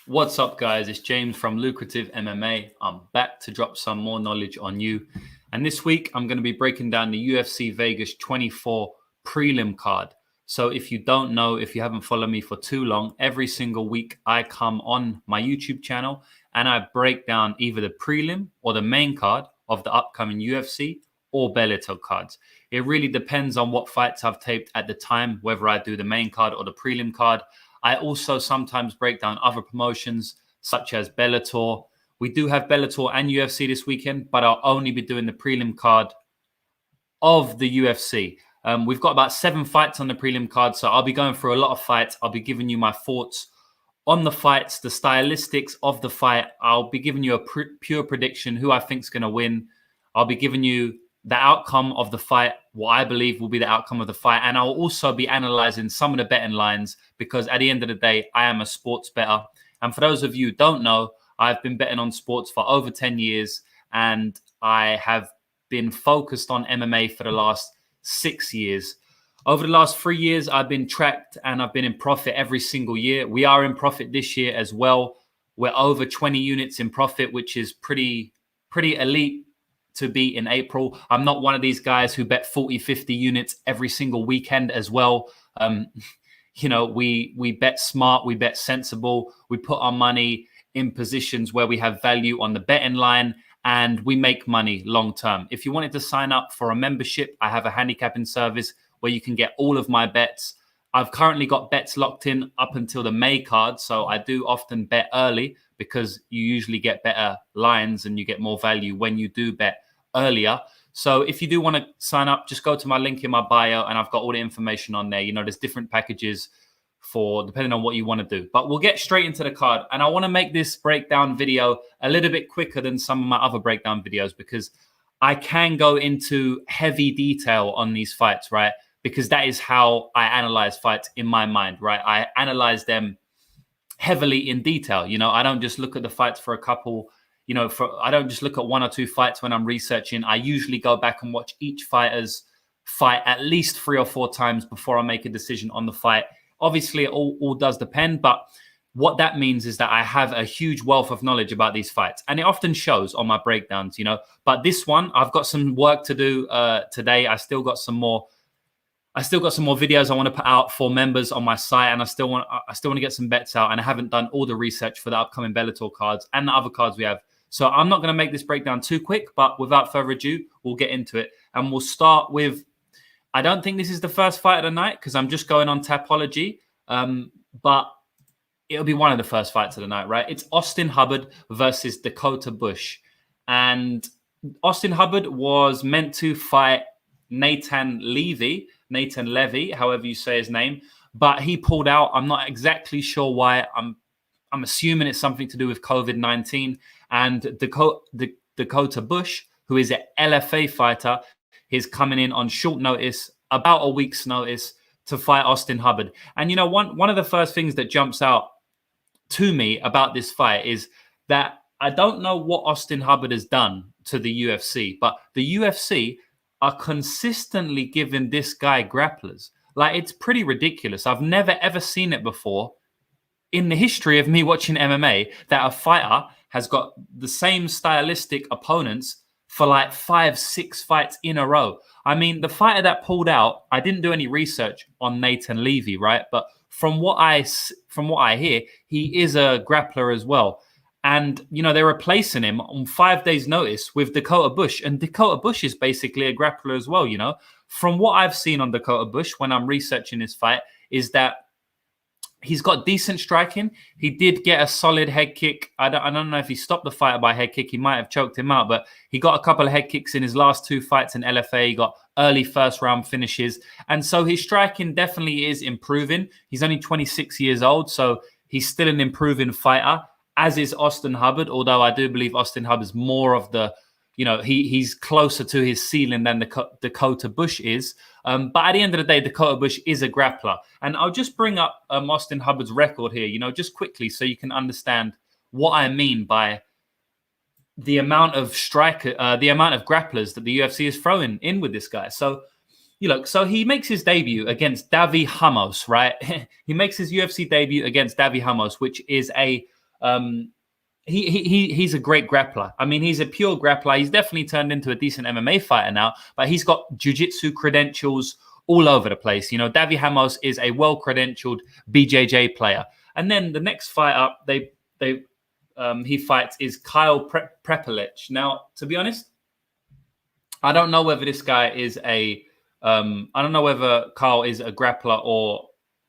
What's up, guys? It's James from Lucrative MMA. I'm back to drop some more knowledge on you. And this week, I'm going to be breaking down the UFC Vegas 24 prelim card. So if you don't know, if you haven't followed me for too long, every single week I come on my YouTube channel and I break down either the prelim or the main card of the upcoming UFC or Bellator cards. It really depends on what fights I've taped at the time, whether I do the main card or the prelim card. I also sometimes break down other promotions such as Bellator. We do have Bellator and UFC this weekend, but I'll only be doing the prelim card of the UFC. We've got about 7 fights on the prelim card, so I'll be going through a lot of fights. I'll be giving you my thoughts on the fights, the stylistics of the fight. I'll be giving you a pure prediction, who I think is going to win. I'll be giving you the outcome of the fight, what I believe will be the outcome of the fight. And I'll also be analyzing some of the betting lines because at the end of the day, I am a sports bettor. And for those of you who don't know, I've been betting on sports for over 10 years and I have been focused on MMA for the last 6 years. Over the last 3 years, I've been tracked and I've been in profit every single year. We are in profit this year as well. We're over 20 units in profit, which is pretty elite to be in April. I'm not one of these guys who bet 40, 50 units every single weekend as well. We bet smart, we bet sensible, we put our money in positions where we have value on the betting line and we make money long term. If you wanted to sign up for a membership, I have a handicapping service where you can get all of my bets. I've currently got bets locked in up until the May card, so I do often bet early because you usually get better lines and you get more value when you do bet earlier. So if you do want to sign up, just go to my link in my bio and I've got all the information on there. There's different packages for depending on what you want to do. But we'll get straight into the card. And I want to make this breakdown video a little bit quicker than some of my other breakdown videos because I can go into heavy detail on these fights, right? Because that is how I analyze fights in my mind, right? I analyze them heavily in detail. I don't just look at the fights for a couple, I don't just look at 1 or 2 fights when I'm researching. I usually go back and watch each fighter's fight at least 3 or 4 times before I make a decision on the fight. Obviously, it all does depend, but what that means is that I have a huge wealth of knowledge about these fights, and it often shows on my breakdowns, But this one, I've got some work to do today. I still got some more videos I want to put out for members on my site, and I still want to get some bets out, and I haven't done all the research for the upcoming Bellator cards and the other cards we have. So I'm not going to make this breakdown too quick, but without further ado, we'll get into it. And we'll start with, I don't think this is the first fight of the night because I'm just going on Tapology, but it'll be one of the first fights of the night, right? It's Austin Hubbard versus Dakota Bush. And Austin Hubbard was meant to fight Nathan Levy, however you say his name, but he pulled out. I'm not exactly sure why. I'm assuming it's something to do with COVID-19. And Dakota Bush, who is an LFA fighter, is coming in on short notice, about a week's notice, to fight Austin Hubbard. And one of the first things that jumps out to me about this fight is that I don't know what Austin Hubbard has done to the UFC, but the UFC are consistently giving this guy grapplers. Like, it's pretty ridiculous. I've never, ever seen it before in the history of me watching MMA that a fighter has got the same stylistic opponents for like 5, 6 fights in a row. I mean, the fighter that pulled out, I didn't do any research on Nathan Levy, right? But from what I hear, he is a grappler as well. And, they're replacing him on 5 days' notice with Dakota Bush. And Dakota Bush is basically a grappler as well, From what I've seen on Dakota Bush when I'm researching his fight is that he's got decent striking. He did get a solid head kick. I don't know if he stopped the fighter by head kick. He might have choked him out, but he got a couple of head kicks in his last 2 fights in LFA. He got early first-round finishes. And so his striking definitely is improving. He's only 26 years old, so he's still an improving fighter, as is Austin Hubbard, although I do believe Austin Hubbard is more of the, he's closer to his ceiling than Dakota Bush is. But at the end of the day, Dakota Bush is a grappler. And I'll just bring up Austin Hubbard's record here, just quickly so you can understand what I mean by the amount of grapplers that the UFC is throwing in with this guy. So you look, so he makes his debut against Davy Ramos, right? He makes his UFC debut against Davy Ramos, which is a He's a great grappler. I mean, he's a pure grappler. He's definitely turned into a decent MMA fighter now, but he's got jiu-jitsu credentials all over the place. You know, Davy Hamos is a well-credentialed BJJ player. And then the next fight up, he fights is Kyle Prepelic. Now, to be honest, I don't know whether this guy is I don't know whether Kyle is a grappler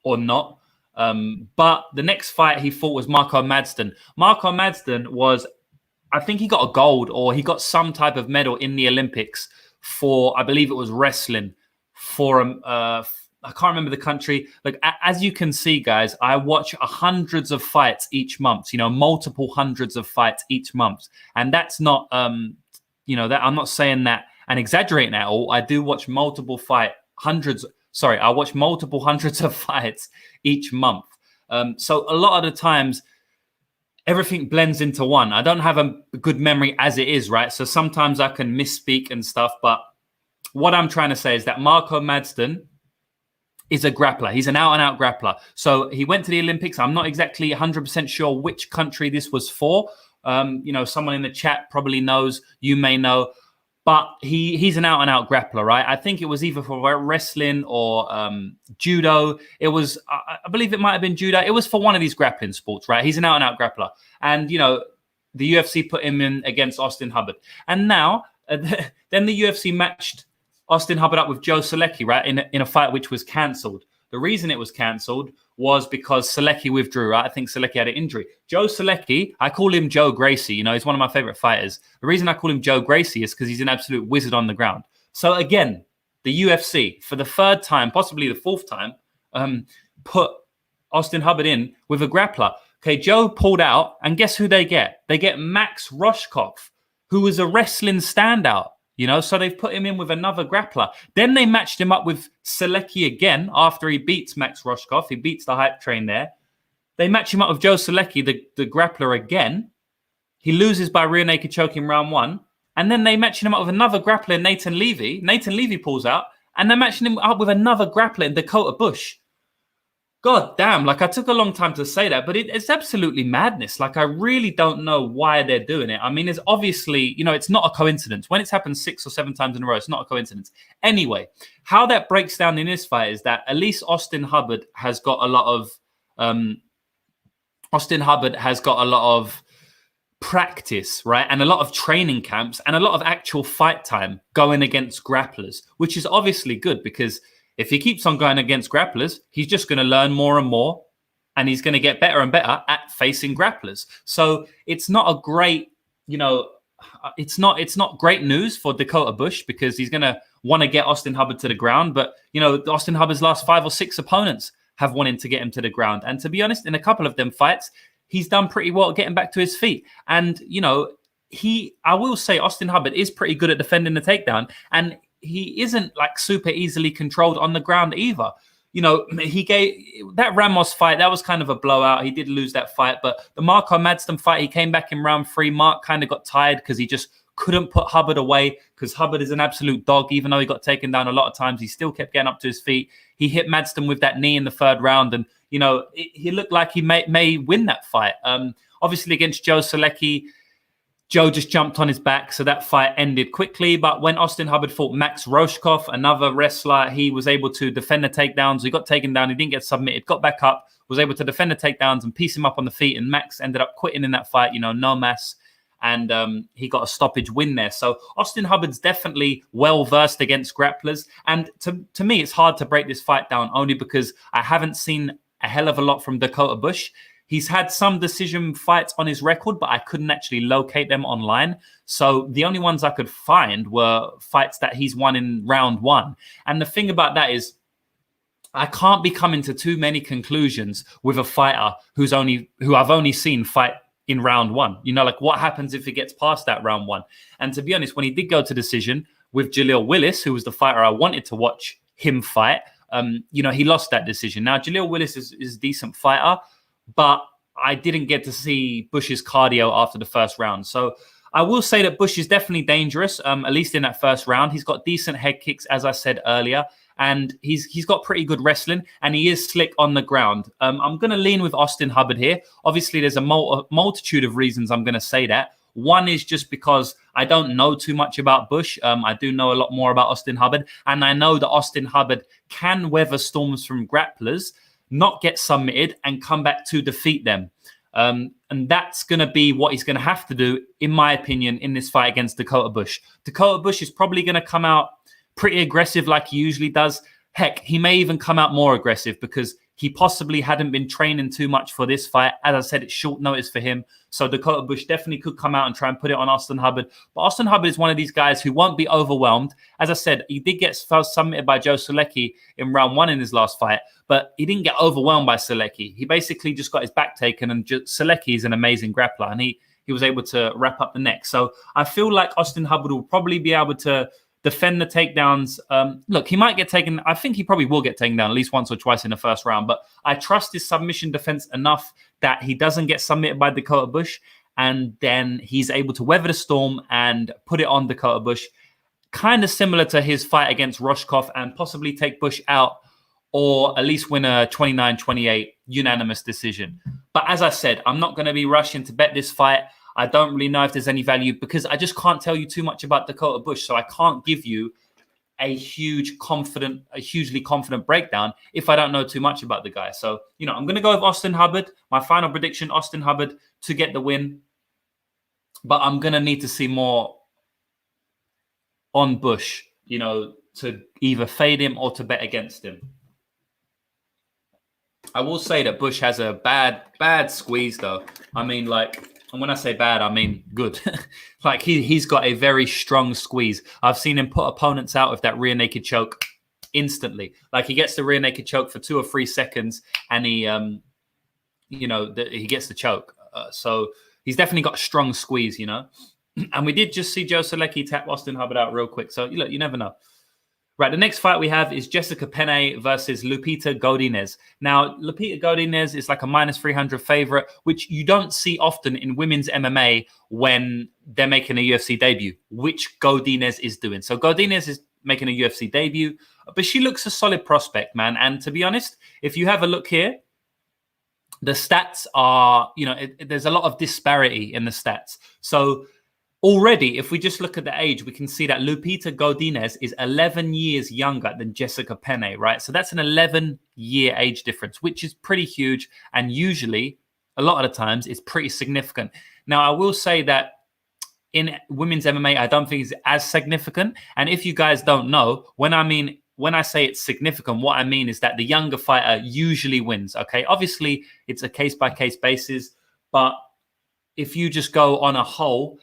or not. But the next fight he fought was Marco Madsden. Marco Madsden was, I think he got a gold or he got some type of medal in the Olympics for, I believe it was wrestling for, I can't remember the country. Like, as you can see, guys, I watch hundreds of fights each month, you know, multiple hundreds of fights each month. And that's not, you know, that I'm not saying that and exaggerating at all. I do watch multiple hundreds of fights each month. So a lot of the times, everything blends into one. I don't have a good memory as it is, right? So sometimes I can misspeak and stuff. But what I'm trying to say is that Marco Madsden is a grappler. He's an out-and-out grappler. So he went to the Olympics. I'm not exactly 100% sure which country this was for. You know, someone in the chat probably knows. You may know. But he's an out-and-out grappler, right? I think it was either for wrestling or judo. It was, I believe it might have been judo. It was for one of these grappling sports, right? He's an out-and-out grappler. And, you know, the UFC put him in against Austin Hubbard. And now, then the UFC matched Austin Hubbard up with Joe Solecki, right? In a fight which was cancelled. The reason it was cancelled was because Solecki withdrew, right? I think Solecki had an injury. Joe Solecki, I call him Joe Gracie. You know, he's one of my favorite fighters. The reason I call him Joe Gracie is because he's an absolute wizard on the ground. So again, the UFC, for the third time, possibly the fourth time, put Austin Hubbard in with a grappler. Okay, Joe pulled out, and guess who they get? They get Max Roshkov, who was a wrestling standout. You know, so they've put him in with another grappler. Then they matched him up with Solecki again after he beats Max Roshkov. He beats the hype train there. They match him up with Joe Solecki, the grappler again. He loses by rear naked choke in round one. And then they match him up with another grappler, Nathan Levy. Nathan Levy pulls out. And they're matching him up with another grappler in Dakota Bush. God damn, like I took a long time to say that, but it's absolutely madness. Like I really don't know why they're doing it. I mean, it's obviously, you know, it's not a coincidence. When it's happened 6 or 7 times in a row, it's not a coincidence. Anyway, how that breaks down in this fight is that at least Austin Hubbard has got a lot of practice, right? And a lot of training camps and a lot of actual fight time going against grapplers, which is obviously good because if he keeps on going against grapplers, he's just going to learn more and more, and he's going to get better and better at facing grapplers. So it's not a great, you know, it's not great news for Dakota Bush because he's going to want to get Austin Hubbard to the ground. But, you know, Austin Hubbard's last 5 or 6 opponents have wanted to get him to the ground. And to be honest, in a couple of them fights, he's done pretty well getting back to his feet. And, you know, I will say Austin Hubbard is pretty good at defending the takedown, and he isn't like super easily controlled on the ground either. You know, he gave that Ramos fight, that was kind of a blowout. He did lose that fight, but the Marco Madsden fight, he came back in round 3. Mark kind of got tired because he just couldn't put Hubbard away because Hubbard is an absolute dog. Even though he got taken down a lot of times, he still kept getting up to his feet. He hit Madsden with that knee in the 3rd round, and, you know, he looked like he may win that fight. Obviously against Joe Solecki, Joe just jumped on his back, so that fight ended quickly. But when Austin Hubbard fought Max Roshkov, another wrestler, he was able to defend the takedowns. He got taken down. He didn't get submitted, got back up, was able to defend the takedowns and piece him up on the feet. And Max ended up quitting in that fight, you know, no mass. And he got a stoppage win there. So Austin Hubbard's definitely well-versed against grapplers. And to me, it's hard to break this fight down only because I haven't seen a hell of a lot from Dakota Bush. He's had some decision fights on his record, but I couldn't actually locate them online. So the only ones I could find were fights that he's won in round 1. And the thing about that is I can't be coming to too many conclusions with a fighter who I've only seen fight in round 1. You know, like what happens if he gets past that round 1? And to be honest, when he did go to decision with Jaleel Willis, who was the fighter I wanted to watch him fight, you know, he lost that decision. Now, Jaleel Willis is a decent fighter, but I didn't get to see Bush's cardio after the 1st round. So I will say that Bush is definitely dangerous, at least in that first round. He's got decent head kicks, as I said earlier, and he's got pretty good wrestling, and he is slick on the ground. I'm going to lean with Austin Hubbard here. Obviously, there's a multitude of reasons I'm going to say that. One is just because I don't know too much about Bush. I do know a lot more about Austin Hubbard, and I know that Austin Hubbard can weather storms from grapplers, not get submitted, and come back to defeat them. And that's going to be what he's going to have to do, in my opinion, in this fight against Dakota Bush. Dakota Bush is probably going to come out pretty aggressive like he usually does. Heck, he may even come out more aggressive because he possibly hadn't been training too much for this fight. As I said, it's short notice for him. So Dakota Bush definitely could come out and try and put it on Austin Hubbard. But Austin Hubbard is one of these guys who won't be overwhelmed. As I said, he did get submitted by Joe Solecki in round 1 in his last fight, but he didn't get overwhelmed by Solecki. He basically just got his back taken, and Solecki is an amazing grappler, and he was able to wrap up the neck. So I feel like Austin Hubbard will probably be able to defend the takedowns. Look, he might get taken. I think he probably will get taken down at least once or twice in the first round, but I trust his submission defense enough that he doesn't get submitted by Dakota Bush, and then he's able to weather the storm and put it on Dakota Bush, kind of similar to his fight against Roshkov, and possibly take Bush out or at least win a 29-28 unanimous decision. But as I said, I'm not going to be rushing to bet this fight. I don't really know if there's any value because I just can't tell you too much about Dakota Bush. So I can't give you a hugely confident breakdown if I don't know too much about the guy. So, I'm going to go with Austin Hubbard. My final prediction, Austin Hubbard to get the win. But I'm going to need to see more on Bush, to either fade him or to bet against him. I will say that Bush has a bad squeeze, though. I mean, and when I say bad, I mean good. He's got a very strong squeeze. I've seen him put opponents out with that rear naked choke instantly. He gets the rear naked choke for 2 or 3 seconds, and he gets the choke. So he's definitely got a strong squeeze, And we did just see Joe Solecki tap Austin Hubbard out real quick. So you never know. Right, the next fight we have is Jessica Penney versus Lupita Goldiness. Now, Lupita Goldiness is like a -300 favorite, which you don't see often in women's MMA when they're making a UFC debut, which Goldiness is doing. So Goldiness is making a UFC debut, but she looks a solid prospect, man. And to be honest, if you have a look here, the stats are, there's a lot of disparity in the stats. So already, if we just look at the age, we can see that Lupita Goldiness is 11 years younger than Jessica Penney, right? So that's an 11-year age difference, which is pretty huge. And usually, a lot of the times, it's pretty significant. Now, I will say that in women's MMA, I don't think it's as significant. And if you guys don't know, when I say it's significant, what I mean is that the younger fighter usually wins, okay? Obviously, it's a case-by-case basis. But if you just go on a whole,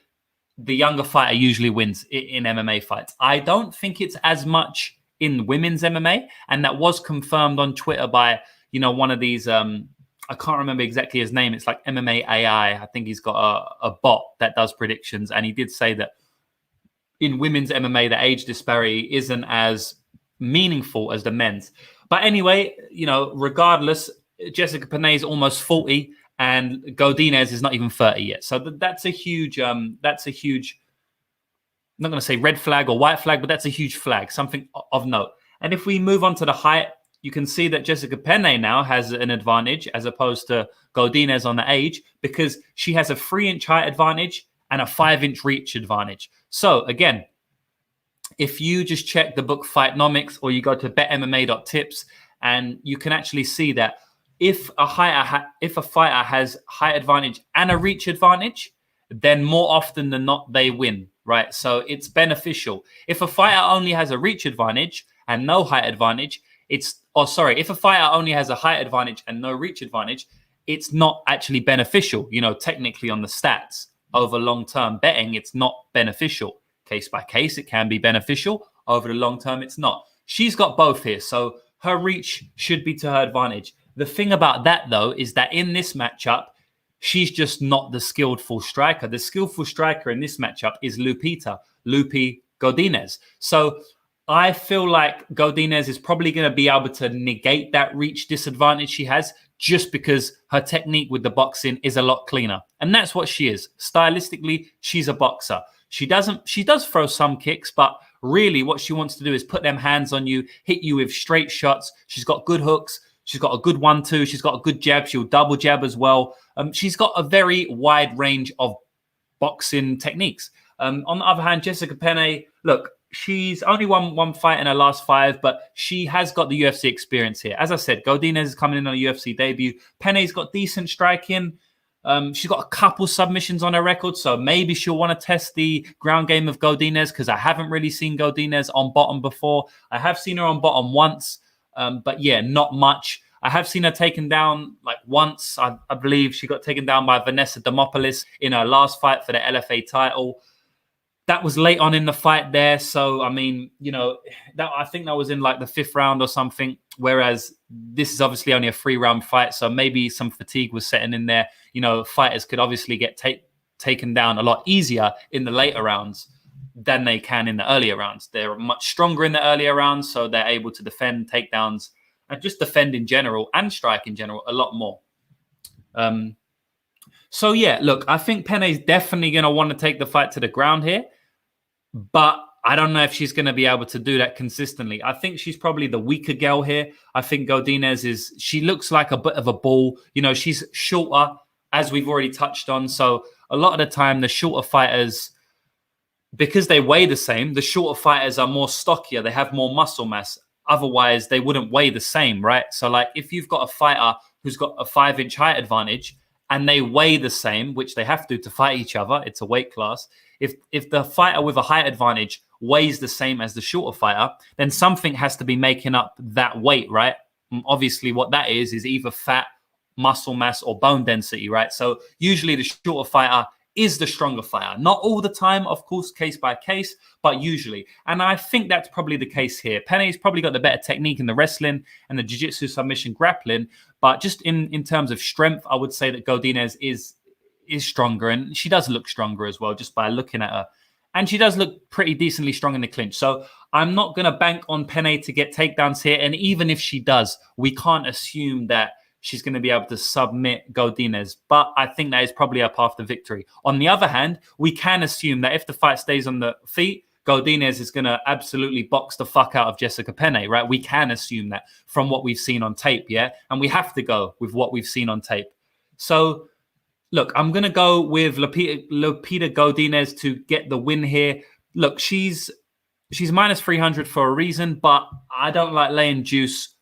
the younger fighter usually wins in MMA fights. I don't think it's as much in women's MMA, and that was confirmed on Twitter by, one of these, I can't remember exactly his name. It's like MMA AI. I think he's got a bot that does predictions, and he did say that in women's MMA, the age disparity isn't as meaningful as the men's. But anyway, regardless, Jessica Penney is almost 40, and Goldiness is not even 30 yet. So that's a huge, I'm not going to say red flag or white flag, but that's a huge flag, something of note. And if we move on to the height, you can see that Jessica Penney now has an advantage as opposed to Goldiness on the age, because she has a 3-inch height advantage and a 5-inch reach advantage. So again, if you just check the book Fightnomics, or you go to betmma.tips, and you can actually see that if a fighter has height advantage and a reach advantage, then more often than not, they win, right? So it's beneficial. If a fighter only has a reach advantage and no height advantage, if a fighter only has a height advantage and no reach advantage, it's not actually beneficial. Technically on the stats over long-term betting, it's not beneficial. Case by case, it can be beneficial. Over the long term, it's not. She's got both here. So her reach should be to her advantage. The thing about that, though, is that in this matchup, she's just not the skillful striker. The skillful striker in this matchup is Lupita Goldiness. So I feel like Goldiness is probably going to be able to negate that reach disadvantage she has just because her technique with the boxing is a lot cleaner. And that's what she is. Stylistically, she's a boxer. She does throw some kicks, but really what she wants to do is put them hands on you, hit you with straight shots. She's got good hooks. She's got a good 1-2. She's got a good jab. She'll double jab as well. She's got a very wide range of boxing techniques. On the other hand, Jessica Penney, look, she's only won one fight in her last 5, but she has got the UFC experience here. As I said, Goldiness is coming in on a UFC debut. Penney's got decent striking. She's got a couple submissions on her record, so maybe she'll want to test the ground game of Goldiness, because I haven't really seen Goldiness on bottom before. I have seen her on bottom once, but yeah, not much. I have seen her taken down like once. I believe she got taken down by Vanessa Demopoulos in her last fight for the LFA title. That was late on in the fight there. So, I mean, you know, I think that was in like the 5th round or something, whereas this is obviously only a 3-round fight. So maybe some fatigue was setting in there. You know, fighters could obviously get taken down a lot easier in the later rounds than they can in the earlier rounds. They're much stronger in the earlier rounds, so they're able to defend takedowns and just defend in general and strike in general a lot more. So, yeah, look, I think Penney's definitely going to want to take the fight to the ground here. But I don't know if she's going to be able to do that consistently. I think she's probably the weaker girl here. I think Goldiness she looks like a bit of a bull. You know, she's shorter, as we've already touched on. So a lot of the time, the shorter fighters, because they weigh the same, the shorter fighters are more stockier. They have more muscle mass. Otherwise, they wouldn't weigh the same, right? So like if you've got a fighter who's got a 5-inch height advantage and they weigh the same, which they have to fight each other, it's a weight class. If the fighter with a height advantage weighs the same as the shorter fighter, then something has to be making up that weight, right? And obviously, what that is either fat, muscle mass, or bone density, right? So usually the shorter fighter is the stronger fighter. Not all the time, of course, case by case, but usually. And I think that's probably the case here. Penney's probably got the better technique in the wrestling and the jiu-jitsu submission grappling, but just in terms of strength, I would say that Goldiness is stronger, and she does look stronger as well just by looking at her. And she does look pretty decently strong in the clinch. So I'm not going to bank on Penney to get takedowns here. And even if she does, we can't assume that she's going to be able to submit Goldiness. But I think that is probably her path to victory. On the other hand, we can assume that if the fight stays on the feet, Goldiness is going to absolutely box the fuck out of Jessica Penney, right? We can assume that from what we've seen on tape, yeah? And we have to go with what we've seen on tape. So, look, I'm going to go with Lupita Goldiness to get the win here. Look, she's minus 300 for a reason, but I don't like laying juice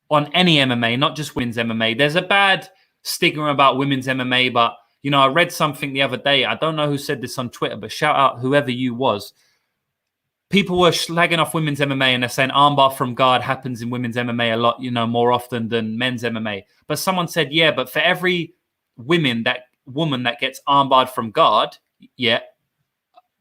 on any MMA, not just women's MMA. There's a bad stigma about women's MMA, but, you know, I read something the other day. I don't know who said this on Twitter, but shout out whoever you was. People were slagging off women's MMA and they're saying armbar from guard happens in women's MMA a lot, you know, more often than men's MMA. But someone said, yeah, but for every woman that gets armbarred from guard, yeah,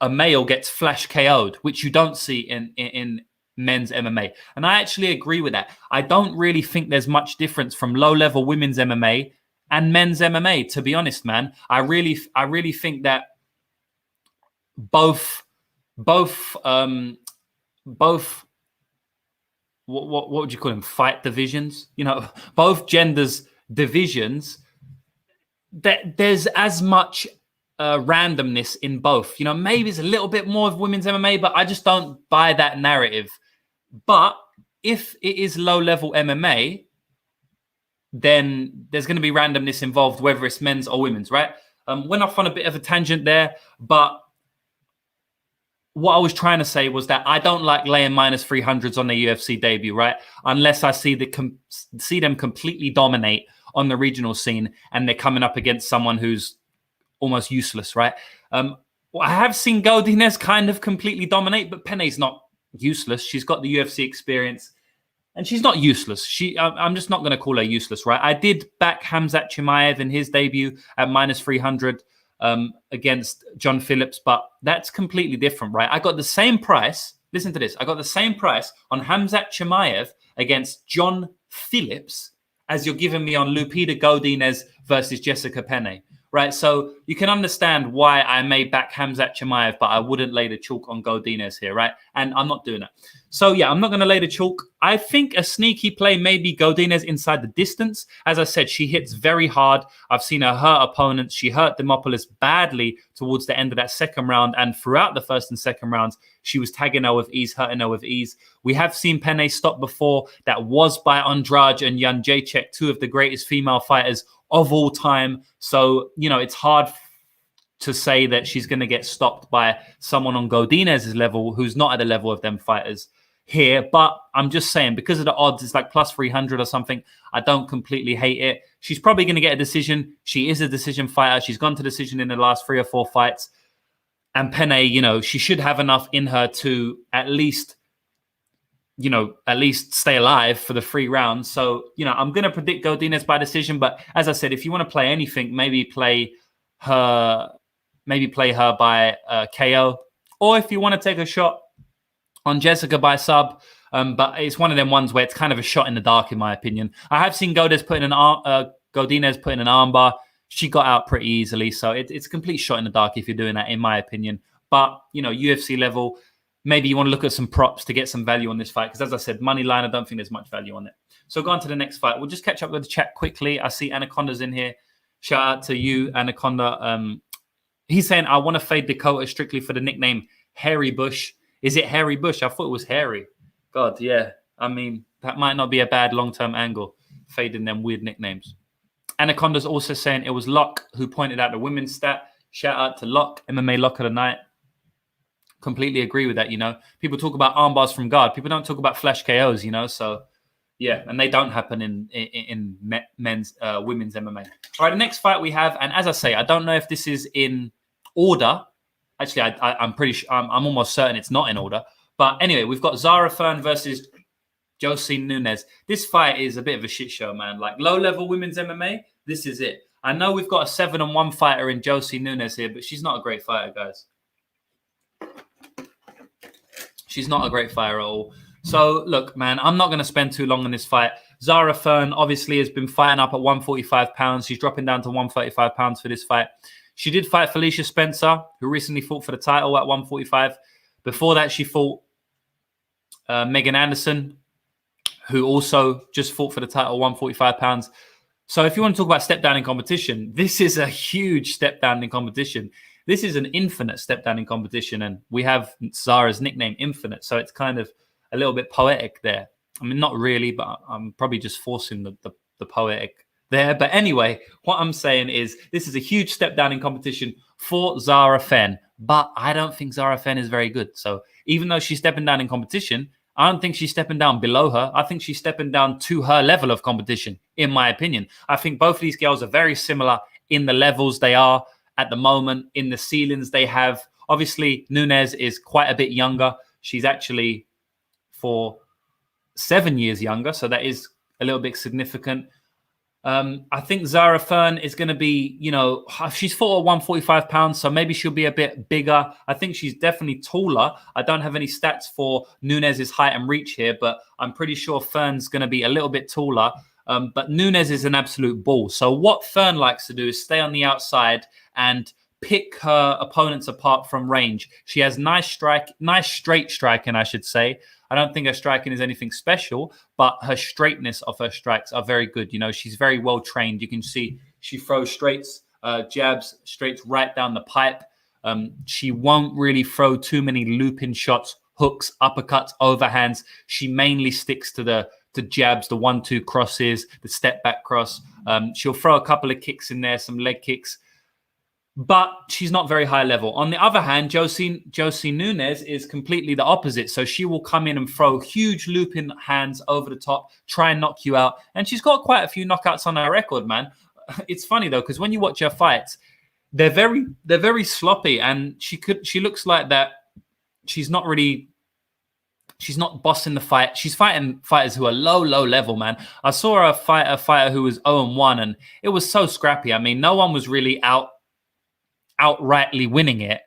a male gets flash KO'd, which you don't see in men's MMA. And I actually agree with that. I don't really think there's much difference from low-level women's MMA and men's MMA, to be honest, man. I really think that both what would you call them? Fight divisions, you know, both genders divisions, that there's as much randomness in both. You know, maybe it's a little bit more of women's MMA, but I just don't buy that narrative. But if it is low-level MMA, then there's going to be randomness involved, whether it's men's or women's, right? Went off on a bit of a tangent there, but what I was trying to say was that I don't like laying minus 300s on their UFC debut, right? Unless I see them completely dominate on the regional scene and they're coming up against someone who's almost useless, right? I have seen Goldiness kind of completely dominate, but Penney's not useless. She's got the UFC experience and she's not useless. I'm just not going to call her useless, right? I did back Khamzat Chimaev in his debut at minus 300 against John Phillips, but that's completely different, right? I got the same price. Listen to this. I got the same price on Khamzat Chimaev against John Phillips as you're giving me on Lupita Goldiness versus Jessica Penney. right? So you can understand why I may back Khamzat Chimaev, but I wouldn't lay the chalk on Goldiness here, right? And I'm not doing that. So yeah, I'm not going to lay the chalk. I think a sneaky play may be Goldiness inside the distance. As I said, she hits very hard. I've seen her hurt opponents. She hurt Demopoulos badly towards the end of that second round. And throughout the first and second rounds, she was tagging her with ease, hurting her with ease. We have seen Penney stop before. That was by Andrade and Jędrzejczyk, two of the greatest female fighters of all time. So, you know, it's hard to say that she's going to get stopped by someone on Goldinez's level who's not at the level of them fighters here. But I'm just saying, because of the odds, it's like plus 300 or something. I don't completely hate it. She's probably going to get a decision. She is a decision fighter. She's gone to decision in the last 3 or 4 fights. And Penney, you know, she should have enough in her to at least stay alive for the 3 rounds. So, you know, I'm going to predict Goldinez by decision. But as I said, if you want to play anything, maybe play her by KO. Or if you want to take a shot on Jessica by sub. But it's one of them ones where it's kind of a shot in the dark, in my opinion. I have seen Goldinez put in an armbar. She got out pretty easily. So it's a complete shot in the dark if you're doing that, in my opinion. But, you know, UFC level, maybe you want to look at some props to get some value on this fight. Because as I said, money line, I don't think there's much value on it. So go on to the next fight. We'll just catch up with the chat quickly. I see Anaconda's in here. Shout out to you, Anaconda. He's saying, I want to fade Dakota strictly for the nickname Hairy Bush. Is it Hairy Bush? I thought it was Hairy. God, yeah. I mean, that might not be a bad long-term angle, fading them weird nicknames. Anaconda's also saying it was Locke who pointed out the women's stat. Shout out to Locke, MMA Lock of the Night. Completely agree with that, you know. People talk about armbars from guard. People don't talk about flash KOs, you know. So, yeah, and they don't happen in women's MMA. All right, the next fight we have, and as I say, I don't know if this is in order. Actually, I'm pretty sure, I'm almost certain it's not in order. But anyway, we've got Zara Fern versus Josie Nunes. This fight is a bit of a shit show, man. Like low-level women's MMA, this is it. I know we've got a 7-1 fighter in Josie Nunes here, but she's not a great fighter, guys. She's not a great fighter at all. So, look, man, I'm not going to spend too long on this fight. Zara Fern obviously has been fighting up at 145 pounds. She's dropping down to 135 pounds for this fight. She did fight Felicia Spencer, who recently fought for the title at 145. Before that, she fought Megan Anderson, who also just fought for the title, 145 pounds. So if you want to talk about step down in competition, this is a huge step down in competition. This is an infinite step down in competition, and we have Zara's nickname Infinite, so it's kind of a little bit poetic there. I mean, not really, but I'm probably just forcing the poetic there. But anyway, what I'm saying is this is a huge step down in competition for Zara Fern, but I don't think Zara Fern is very good. So even though she's stepping down in competition, I don't think she's stepping down below her. I think she's stepping down to her level of competition, in my opinion. I think both of these girls are very similar in the levels they are at the moment, in the ceilings they have. Obviously, Nunes is quite a bit younger. She's actually 7 years younger, so that is a little bit significant. I think Zara Fern is going to be, you know, she's fought at 145 pounds, so maybe she'll be a bit bigger. I think she's definitely taller. I don't have any stats for Nunes' height and reach here, but I'm pretty sure Fern's going to be a little bit taller. But Nunes is an absolute bull. So what Fern likes to do is stay on the outside and pick her opponents apart from range. She has nice straight striking, I should say. I don't think her striking is anything special, but her straightness of her strikes are very good. You know, she's very well trained. You can see she throws straights, jabs, straights right down the pipe. She won't really throw too many looping shots, hooks, uppercuts, overhands. She mainly sticks to the jabs, the 1-2 crosses, the step back cross. She'll throw a couple of kicks in there, some leg kicks, but she's not very high level. On the other hand, Josie Nunes is completely the opposite. So she will come in and throw huge looping hands over the top, try and knock you out. And she's got quite a few knockouts on her record, man. It's funny though, because when you watch her fights, they're very sloppy, and she looks like that. She's not bossing the fight. She's fighting fighters who are low level, man. I saw her fight a fighter who was 0-1, and it was so scrappy. I mean, no one was really outrightly winning it.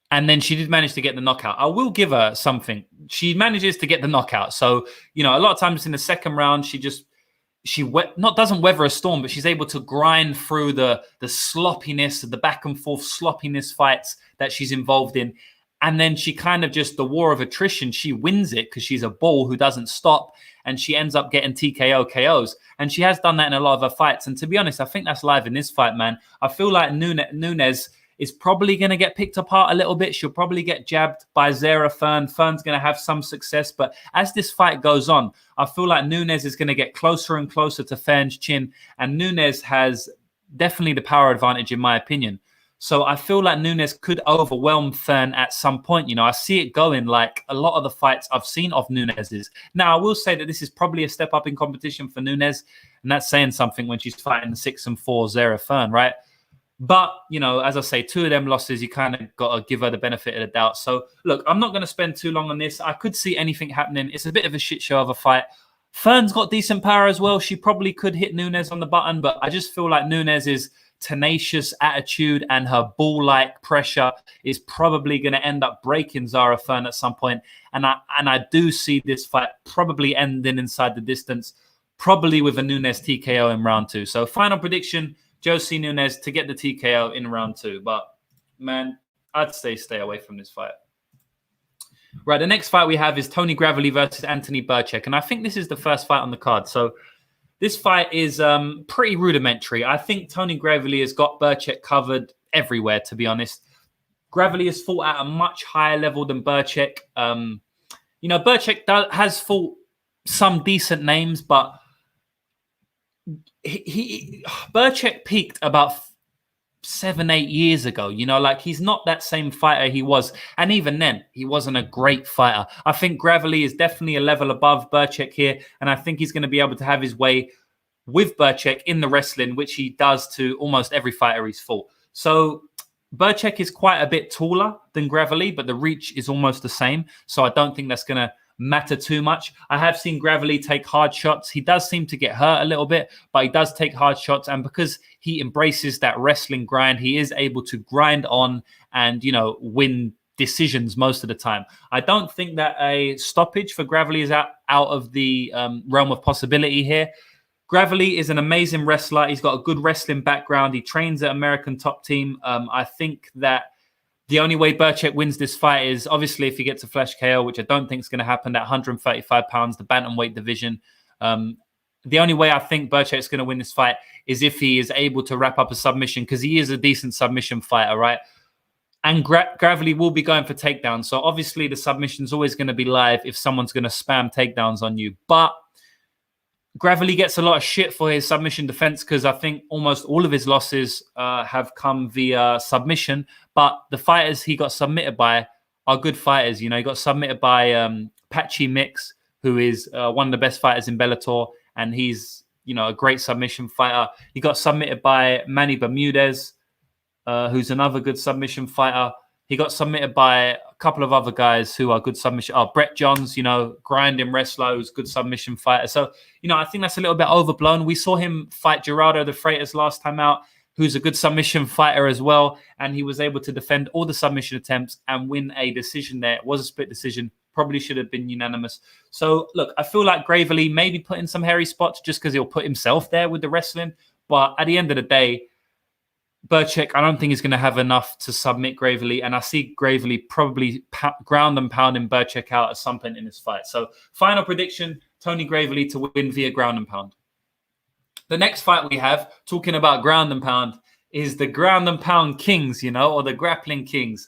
And then she did manage to get the knockout. I will give her something. She manages to get the knockout. So, you know, a lot of times in the second round, she just doesn't weather a storm, but she's able to grind through the sloppiness, the back and forth sloppiness fights that she's involved in. And then she kind of just, the war of attrition, she wins it because she's a bull who doesn't stop, and she ends up getting TKO KOs. And she has done that in a lot of her fights. And to be honest, I think that's live in this fight, man. I feel like Nunes is probably going to get picked apart a little bit. She'll probably get jabbed by Zara Fern. Fern's going to have some success. But as this fight goes on, I feel like Nunes is going to get closer and closer to Fern's chin. And Nunes has definitely the power advantage, in my opinion. So I feel like Nunes could overwhelm Fern at some point. You know, I see it going like a lot of the fights I've seen of Nunes's. Now, I will say that this is probably a step up in competition for Nunes. And that's saying something when she's fighting the 6-4 Zara Fern, right? But, you know, as I say, 2 of them losses, you kind of got to give her the benefit of the doubt. So, look, I'm not going to spend too long on this. I could see anything happening. It's a bit of a shit show of a fight. Fern's got decent power as well. She probably could hit Nunes on the button, but I just feel like Nunes's tenacious attitude and her bull-like pressure is probably going to end up breaking Zara Fern at some point. And I do see this fight probably ending inside the distance, probably with a Nunes TKO in round 2. So, final prediction, Josie Nunes to get the TKO in round 2. But, man, I'd say stay away from this fight. Right, the next fight we have is Tony Gravely versus Anthony Burchick. And I think this is the first fight on the card. So this fight is pretty rudimentary. I think Tony Gravely has got Burchick covered everywhere, to be honest. Gravely has fought at a much higher level than Burchick. You know, Burchick has fought some decent names, but Burchick peaked about 7-8 years ago. You know, like, he's not that same fighter he was, and even then he wasn't a great fighter. I think Gravely is definitely a level above Burchick here, and I think he's going to be able to have his way with Burchick in the wrestling, which he does to almost every fighter he's fought. So Burchick is quite a bit taller than Gravely, but the reach is almost the same, so I don't think that's going to matter too much. I have seen Gravely take hard shots. He does seem to get hurt a little bit, but he does take hard shots. And because he embraces that wrestling grind, he is able to grind on and, you know, win decisions most of the time. I don't think that a stoppage for Gravely is out of the realm of possibility here. Gravely is an amazing wrestler. He's got a good wrestling background. He trains at American Top Team. I think that the only way Burchick wins this fight is obviously if he gets a flash KO, which I don't think is going to happen at 135 pounds, the bantamweight division. The only way I think Burchick's going to win this fight is if he is able to wrap up a submission, because he is a decent submission fighter, right? And Gravely will be going for takedowns. So obviously the submission's always going to be live if someone's going to spam takedowns on you. But Gravely gets a lot of shit for his submission defense, because I think almost all of his losses have come via submission. But the fighters he got submitted by are good fighters. You know, he got submitted by Patchy Mix, who is one of the best fighters in Bellator, and he's, you know, a great submission fighter. He got submitted by Manny Bermudez, who's another good submission fighter. He got submitted by a couple of other guys who are good submission. Oh, Brett Johns, you know, grinding wrestler who's good submission fighter. So, you know, I think that's a little bit overblown. We saw him fight Geraldo the Freitas last time out, who's a good submission fighter as well. And he was able to defend all the submission attempts and win a decision there. It was a split decision. Probably should have been unanimous. So, look, I feel like Gravely maybe put in some hairy spots just because he'll put himself there with the wrestling. But at the end of the day, Burchick, I don't think he's going to have enough to submit Gravely, and I see Gravely probably ground and pounding Burchick out at some point in this fight. So, final prediction, Tony Gravely to win via ground and pound. The next fight we have, talking about ground and pound, is the ground and pound kings, you know, or the grappling kings.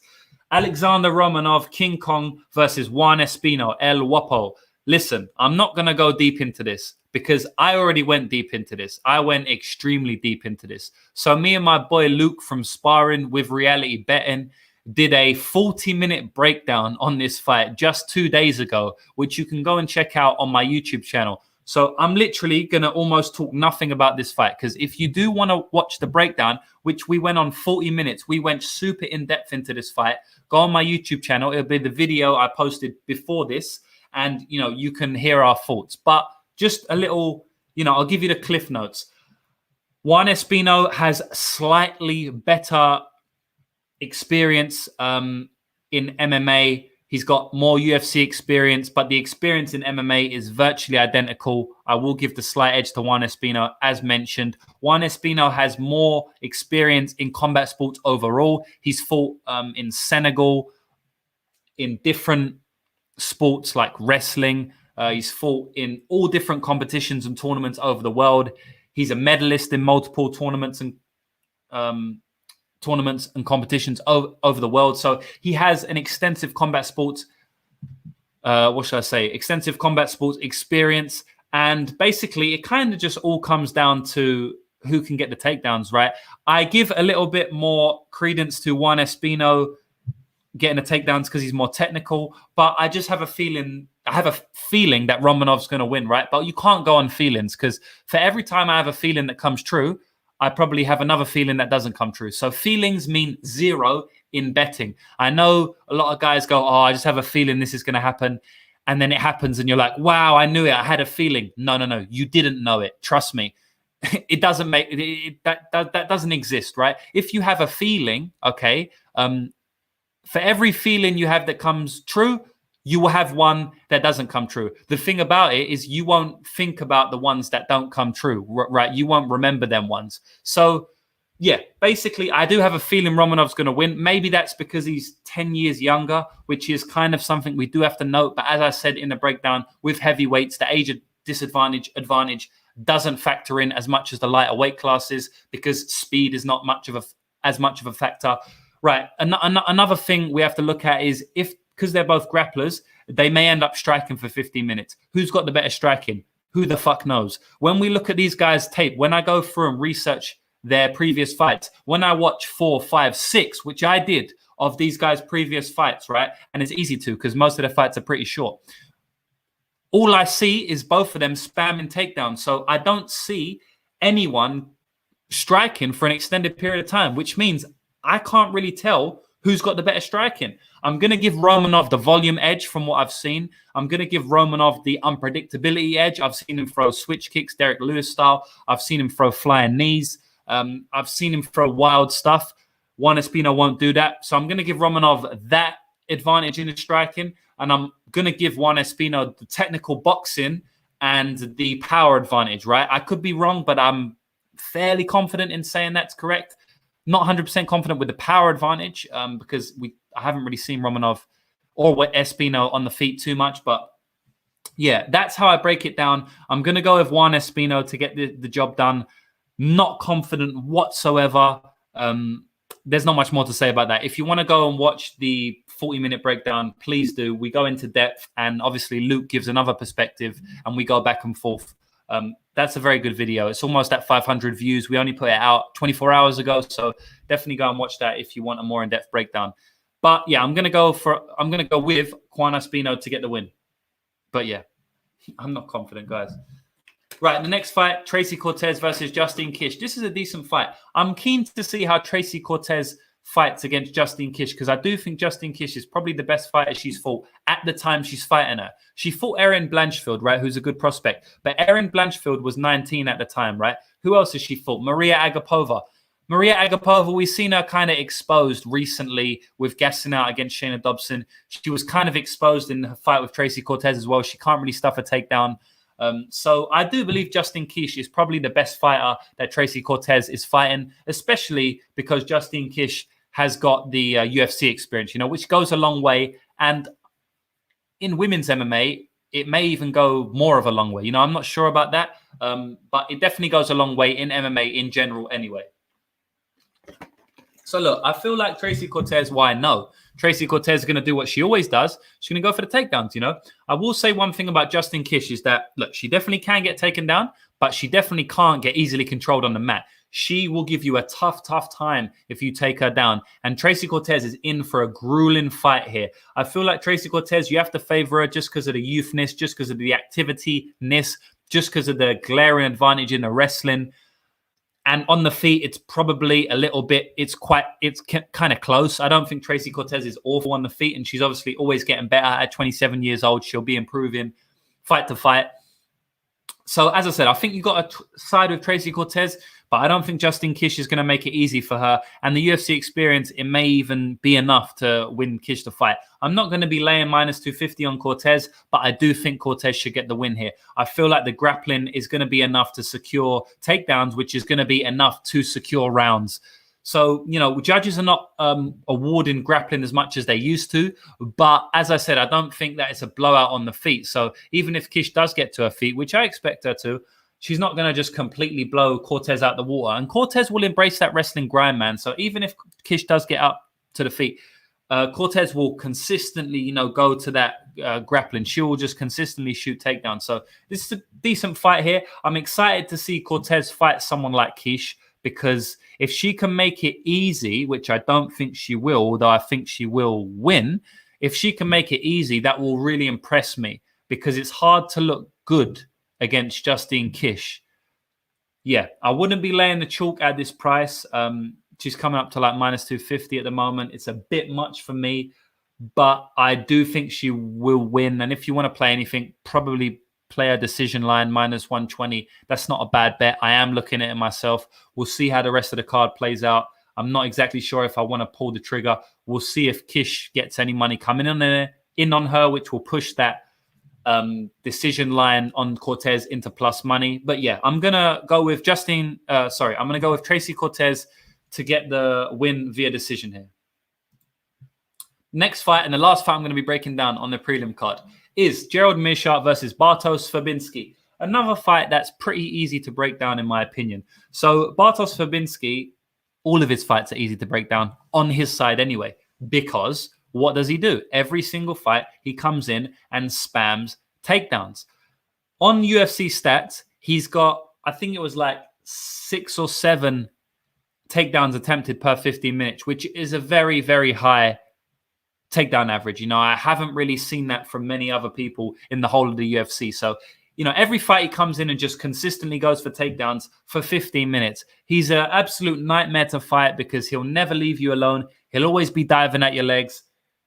Alexander Romanov, King Kong versus Juan Espino, El Guapo. Listen, I'm not going to go deep into this, because I already went deep into this. I went extremely deep into this. So me and my boy Luke from Sparring with Reality Betting did a 40-minute breakdown on this fight just 2 days ago, which you can go and check out on my YouTube channel. So I'm literally going to almost talk nothing about this fight, because if you do want to watch the breakdown, which we went on 40 minutes, we went super in-depth into this fight, go on my YouTube channel. It'll be the video I posted before this, and, you know, you can hear our thoughts. But just a little, you know, I'll give you the cliff notes. Juan Espino has slightly better experience in MMA He's got more UFC experience, but the experience in MMA is virtually identical. I will give the slight edge to Juan Espino, as mentioned. Juan Espino has more experience in combat sports overall. He's fought in Senegal, in different sports like wrestling. He's fought in all different competitions and tournaments over the world. He's a medalist in multiple tournaments and competitions over the world. So he has an extensive combat sports, extensive combat sports experience. And basically, it kind of just all comes down to who can get the takedowns, right? I give a little bit more credence to Juan Espino getting the takedowns because he's more technical, but I just have a feeling. I have a feeling that Romanov's going to win, right? But you can't go on feelings, because for every time I have a feeling that comes true, I probably have another feeling that doesn't come true. So feelings mean zero in betting. I know a lot of guys go, oh, I just have a feeling this is going to happen. And then it happens and you're like, wow, I knew it. I had a feeling. No. You didn't know it. Trust me. It doesn't make that doesn't exist, right? If you have a feeling, okay, for every feeling you have that comes true, you will have one that doesn't come true. The thing about it is you won't think about the ones that don't come true, right? You won't remember them ones. So, yeah, basically, I do have a feeling Romanov's going to win. Maybe that's because he's 10 years younger, which is kind of something we do have to note. But as I said in the breakdown, with heavyweights, the age advantage doesn't factor in as much as the lighter weight classes, because speed is not as much of a factor. Right. Another thing we have to look at is because they're both grapplers, they may end up striking for 15 minutes. Who's got the better striking? Who the fuck knows? When we look at these guys' tape, when I go through and research their previous fights, when I watch 4, 5, 6, which I did of these guys' previous fights, right? And it's easy to, because most of their fights are pretty short. All I see is both of them spamming takedowns. So I don't see anyone striking for an extended period of time, which means I can't really tell who's got the better striking. I'm going to give Romanov the volume edge from what I've seen. I'm going to give Romanov the unpredictability edge. I've seen him throw switch kicks, Derek Lewis style. I've seen him throw flying knees. I've seen him throw wild stuff. Juan Espino won't do that. So I'm going to give Romanov that advantage in his striking. And I'm going to give Juan Espino the technical boxing and the power advantage, right? I could be wrong, but I'm fairly confident in saying that's correct. Not 100% confident with the power advantage because I haven't really seen Romanov or Espino on the feet too much. But yeah, that's how I break it down. I'm going to go with Juan Espino to get the job done. Not confident whatsoever. There's not much more to say about that. If you want to go and watch the 40-minute breakdown, please do. We go into depth, and obviously Luke gives another perspective, and we go back and forth. That's a very good video. It's almost at 500 views. We only put it out 24 hours ago, so definitely go and watch that if you want a more in-depth breakdown. But yeah, I'm gonna go with Juan Espino to get the win. But yeah, I'm not confident, guys. Right, the next fight, Tracy Cortez versus Justine Kish. This is a decent fight. I'm keen to see how Tracy Cortez fights against Justine Kish, because I do think Justine Kish is probably the best fighter she's fought at the time she's fighting her. She fought Erin Blanchfield, right, who's a good prospect. But Erin Blanchfield was 19 at the time, right? Who else has she fought? Maria Agapova. Maria Agapova, we've seen her kind of exposed recently with gassing out against Shayna Dobson. She was kind of exposed in her fight with Tracy Cortez as well. She can't really stuff a takedown. So I do believe Justine Kish is probably the best fighter that Tracy Cortez is fighting, especially because Justine Kish has got the UFC experience, which goes a long way. And in women's MMA, it may even go more of a long way. I'm not sure about that, but it definitely goes a long way in MMA in general anyway. So look, I feel like Tracy Cortez, Tracy Cortez is going to do what she always does. She's going to go for the takedowns, I will say one thing about Justine Kish is that, look, she definitely can get taken down, but she definitely can't get easily controlled on the mat. She will give you a tough time if you take her down. And Tracy Cortez is in for a grueling fight here. I feel like Tracy Cortez, you have to favor her just because of the youthness, just because of the activity-ness, just because of the glaring advantage in the wrestling. And on the feet, it's probably a little bit, it's kind of close. I don't think Tracy Cortez is awful on the feet, and she's obviously always getting better. At 27 years old, she'll be improving fight to fight. So as I said, I think you got a side with Tracy Cortez, But I don't think Justine Kish is going to make it easy for her. And the UFC experience, it may even be enough to win Kish the fight. I'm not going to be laying minus 250 on Cortez, but I do think Cortez should get the win here. I feel like the grappling is going to be enough to secure takedowns, which is going to be enough to secure rounds. So, you know, judges are not awarding grappling as much as they used to. But as I said, I don't think that it's a blowout on the feet. So even if Kish does get to her feet, which I expect her to, she's not going to just completely blow Cortez out the water. And Cortez will embrace that wrestling grind, man. So even if Kish does get up to the feet, Cortez will consistently, you know, go to that grappling. She will just consistently shoot takedowns. So this is a decent fight here. I'm excited to see Cortez fight someone like Kish, because if she can make it easy, which I don't think she will, although I think she will win, if she can make it easy, that will really impress me, because it's hard to look good against Justine Kish. Yeah, I wouldn't be laying the chalk at this price. She's coming up to like minus 250 at the moment. It's a bit much for me, but I do think she will win. And if you want to play anything, probably play a decision line minus 120. That's not a bad bet. I am looking at it myself. We'll see how the rest of the card plays out. I'm not exactly sure if I want to pull the trigger. We'll see if Kish gets any money coming in on her, which will push that decision line on Cortez into plus money. But yeah, I'm going to go with I'm going to go with Tracy Cortez to get the win via decision here. Next fight, and the last fight I'm going to be breaking down on the prelim card, is Gerald Maysha versus Bartos Fabinsky. Another fight that's pretty easy to break down, in my opinion. So Bartos Fabinsky, all of his fights are easy to break down on his side anyway, because what does he do? Every single fight, he comes in and spams takedowns. On UFC stats, he's got, I think it was like 6 or 7 takedowns attempted per 15 minutes, which is a very, very high takedown average. You know, I haven't really seen that from many other people in the whole of the UFC. So, you know, every fight he comes in and just consistently goes for takedowns for 15 minutes. He's an absolute nightmare to fight, because he'll never leave you alone. He'll always be diving at your legs.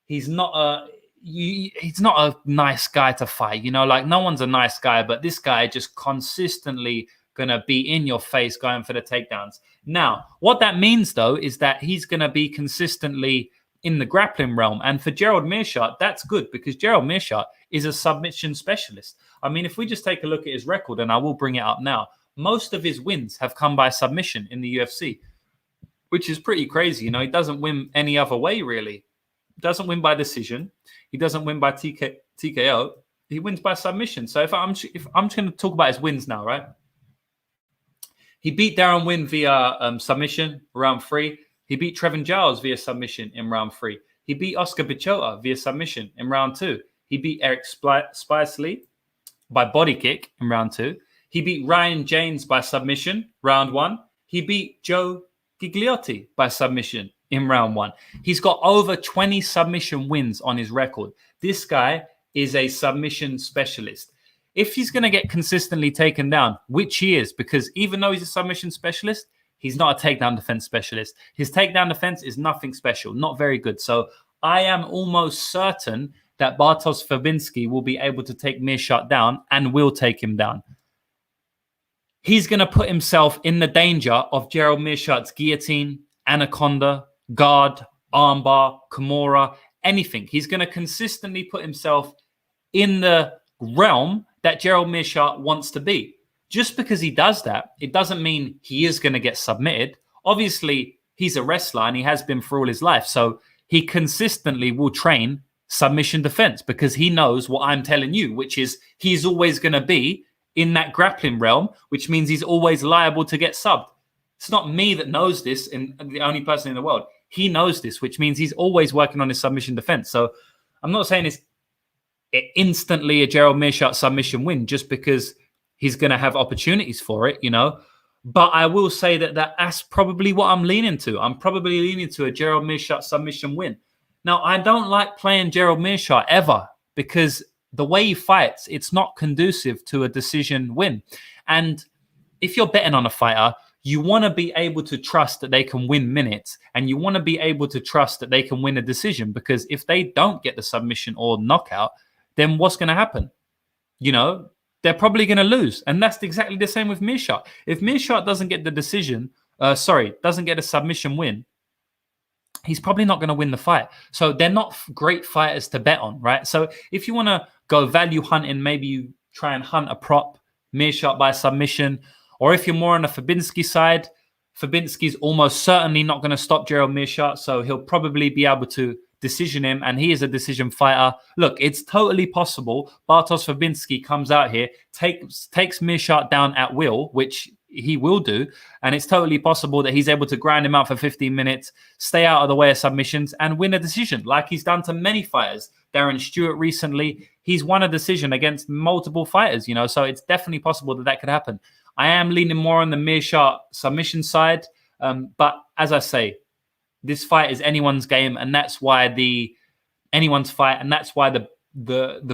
He's not a nice guy to fight. You know, like, no one's a nice guy, but this guy just consistently going to be in your face going for the takedowns. Now, what that means, though, is that he's going to be consistently in the grappling realm. And for Gerald Maysha, that's good, because Gerald Maysha is a submission specialist. I mean, if we just take a look at his record, and I will bring it up now, most of his wins have come by submission in the UFC, which is pretty crazy. You know, he doesn't win any other way, really. Doesn't win by decision. He doesn't win by TKO. He wins by submission. So if I'm just going to talk about his wins now, right? He beat Darren Wynn via submission, round 3. He beat Trevin Giles via submission in round 3. He beat Oscar Bichota via submission in round 2. He beat Eric Spicely by body kick in round 2. He beat Ryan James by submission, round 1. He beat Joe Gigliotti by submission in round 1. He's got over 20 submission wins on his record. This guy is a submission specialist. If he's going to get consistently taken down, which he is, because even though he's a submission specialist, he's not a takedown defense specialist. His takedown defense is nothing special, not very good. So I am almost certain that Bartos Fabinsky will be able to take Maysha down, and will take him down. He's going to put himself in the danger of Gerald Maysha's guillotine, anaconda, guard, armbar, Kimura, anything. He's going to consistently put himself in the realm that Gerald Maysha wants to be. Just because he does that, it doesn't mean he is going to get submitted. Obviously, he's a wrestler, and he has been for all his life. So he consistently will train submission defense, because he knows what I'm telling you, which is he's always going to be in that grappling realm, which means he's always liable to get subbed. It's not me that knows this, and the only person in the world. He knows this, which means he's always working on his submission defense. So I'm not saying it's instantly a Gerald Maysha submission win just because he's going to have opportunities for it, you know. But I will say that that's probably what I'm leaning to. I'm probably leaning to a Gerald Maysha submission win. Now, I don't like playing Gerald Maysha ever, because the way he fights, it's not conducive to a decision win. And if you're betting on a fighter, you want to be able to trust that they can win minutes, and you want to be able to trust that they can win a decision, because if they don't get the submission or knockout, then what's going to happen? You know, they're probably going to lose. And that's exactly the same with Maysha. If Maysha doesn't get the decision, doesn't get a submission win, he's probably not going to win the fight. So they're not great fighters to bet on, right? So if you want to go value hunting, maybe you try and hunt a prop, Maysha by submission. Or if you're more on the Fabinsky side, Fabinsky's almost certainly not going to stop Gerald Maysha, so he'll probably be able to decision him, and he is a decision fighter. Look, it's totally possible Bartos Fabinsky comes out here, takes Maysha down at will, which he will do, and it's totally possible that he's able to grind him out for 15 minutes, stay out of the way of submissions, and win a decision, like he's done to many fighters. Darren Stewart recently, he's won a decision against multiple fighters, so it's definitely possible that could happen. I am leaning more on the Maysha submission side, but as I say, this fight is anyone's game, and that's why anyone's fight, and that's why the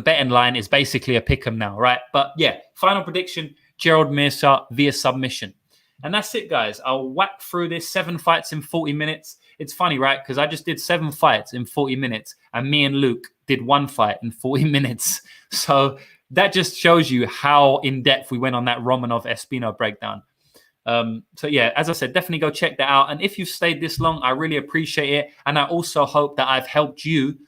betting line is basically a pick'em now, right? But yeah, final prediction: Gerald Maysha via submission, and that's it, guys. I'll whack through this 7 fights in 40 minutes. It's funny, right? Because I just did 7 fights in 40 minutes, and me and Luke did 1 fight in 40 minutes. So that just shows you how in depth we went on that Romanov Espino breakdown. So yeah, as I said, definitely go check that out. And if you've stayed this long, I really appreciate it. And I also hope that I've helped you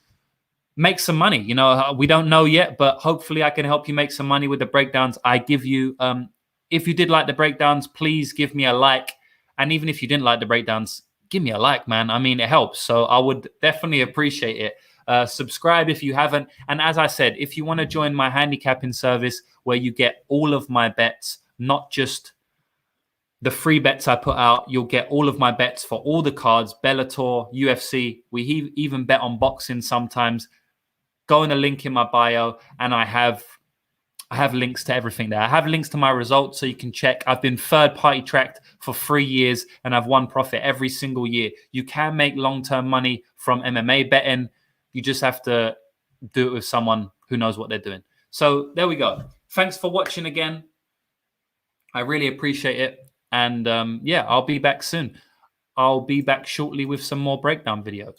make some money. We don't know yet, but hopefully I can help you make some money with the breakdowns I give you. If you did like the breakdowns, please give me a like. And even if you didn't like the breakdowns, give me a like, man. I mean, it helps. So I would definitely appreciate it. Subscribe if you haven't. And as I said, if you want to join my handicapping service where you get all of my bets, not just the free bets I put out, you'll get all of my bets for all the cards, Bellator, UFC. We even bet on boxing sometimes. Go in the link in my bio, and I have links to everything there. I have links to my results so you can check. I've been third-party tracked for 3 years, and I've won profit every single year. You can make long-term money from MMA betting. You just have to do it with someone who knows what they're doing. So there we go. Thanks for watching again. I really appreciate it. And yeah, I'll be back soon. I'll be back shortly with some more breakdown videos.